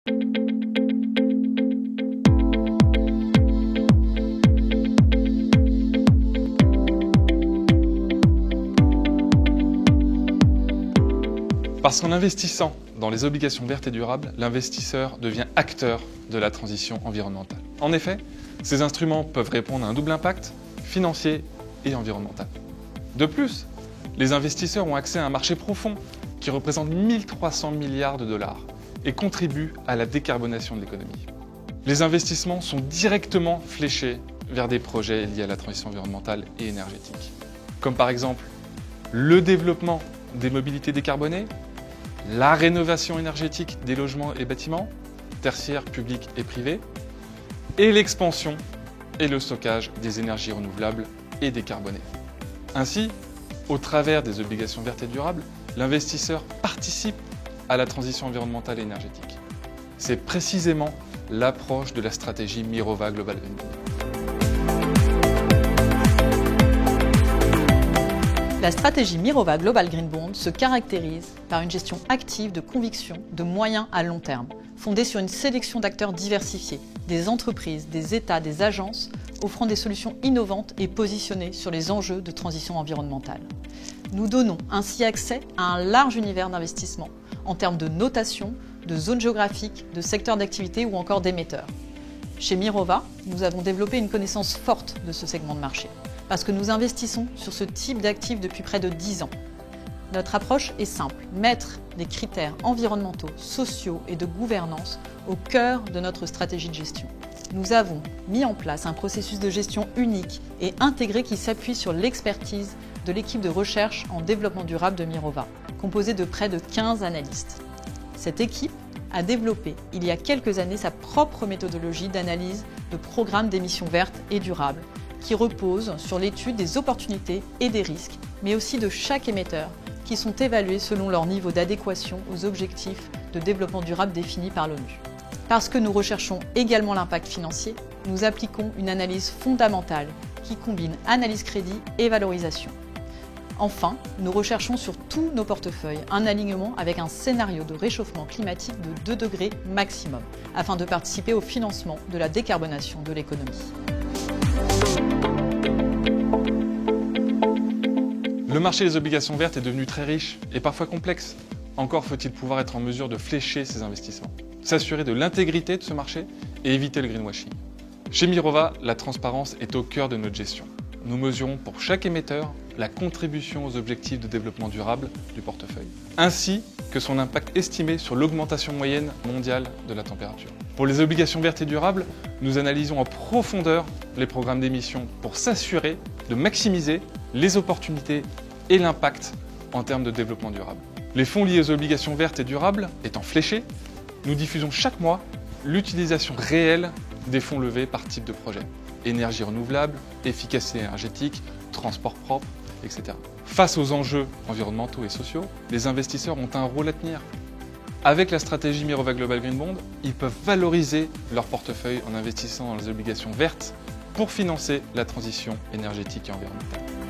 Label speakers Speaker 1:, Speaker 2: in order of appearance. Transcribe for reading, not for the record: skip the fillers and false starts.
Speaker 1: Parce qu'en investissant dans les obligations vertes et durables, l'investisseur devient acteur de la transition environnementale. En effet, ces instruments peuvent répondre à un double impact, financier et environnemental. De plus, les investisseurs ont accès à un marché profond qui représente 1300 milliards de dollars et contribue à la décarbonation de l'économie. Les investissements sont directement fléchés vers des projets liés à la transition environnementale et énergétique, comme par exemple le développement des mobilités décarbonées, la rénovation énergétique des logements et bâtiments, tertiaires, publics et privés, et l'expansion et le stockage des énergies renouvelables et décarbonées. Ainsi, au travers des obligations vertes et durables, l'investisseur participe à la transition environnementale et énergétique. C'est précisément l'approche de la stratégie Mirova Global Green Bond.
Speaker 2: La stratégie Mirova Global Green Bond se caractérise par une gestion active de conviction de moyen à long terme, fondée sur une sélection d'acteurs diversifiés, des entreprises, des États, des agences, offrant des solutions innovantes et positionnées sur les enjeux de transition environnementale. Nous donnons ainsi accès à un large univers d'investissement en termes de notation, de zones géographiques, de secteurs d'activité ou encore d'émetteurs. Chez Mirova, nous avons développé une connaissance forte de ce segment de marché, parce que nous investissons sur ce type d'actifs depuis près de 10 ans. Notre approche est simple, mettre les critères environnementaux, sociaux et de gouvernance au cœur de notre stratégie de gestion. Nous avons mis en place un processus de gestion unique et intégré qui s'appuie sur l'expertise de l'équipe de recherche en développement durable de Mirova, composée de près de 15 analystes. Cette équipe a développé il y a quelques années sa propre méthodologie d'analyse de programmes d'émissions vertes et durables, qui repose sur l'étude des opportunités et des risques, mais aussi de chaque émetteur, qui sont évalués selon leur niveau d'adéquation aux objectifs de développement durable définis par l'ONU. Parce que nous recherchons également l'impact financier, nous appliquons une analyse fondamentale qui combine analyse crédit et valorisation. Enfin, nous recherchons sur tous nos portefeuilles un alignement avec un scénario de réchauffement climatique de 2 degrés maximum, afin de participer au financement de la décarbonation de l'économie.
Speaker 1: Le marché des obligations vertes est devenu très riche et parfois complexe. Encore faut-il pouvoir être en mesure de flécher ses investissements, s'assurer de l'intégrité de ce marché et éviter le greenwashing. Chez Mirova, la transparence est au cœur de notre gestion. Nous mesurons pour chaque émetteur la contribution aux objectifs de développement durable du portefeuille, ainsi que son impact estimé sur l'augmentation moyenne mondiale de la température. Pour les obligations vertes et durables, nous analysons en profondeur les programmes d'émissions pour s'assurer de maximiser les opportunités et l'impact en termes de développement durable. Les fonds liés aux obligations vertes et durables étant fléchés, nous diffusons chaque mois l'utilisation réelle des fonds levés par type de projet. Énergie renouvelable, efficacité énergétique, transport propre, etc. Face aux enjeux environnementaux et sociaux, les investisseurs ont un rôle à tenir. Avec la stratégie Mirova Global Green Bond, ils peuvent valoriser leur portefeuille en investissant dans les obligations vertes pour financer la transition énergétique et environnementale.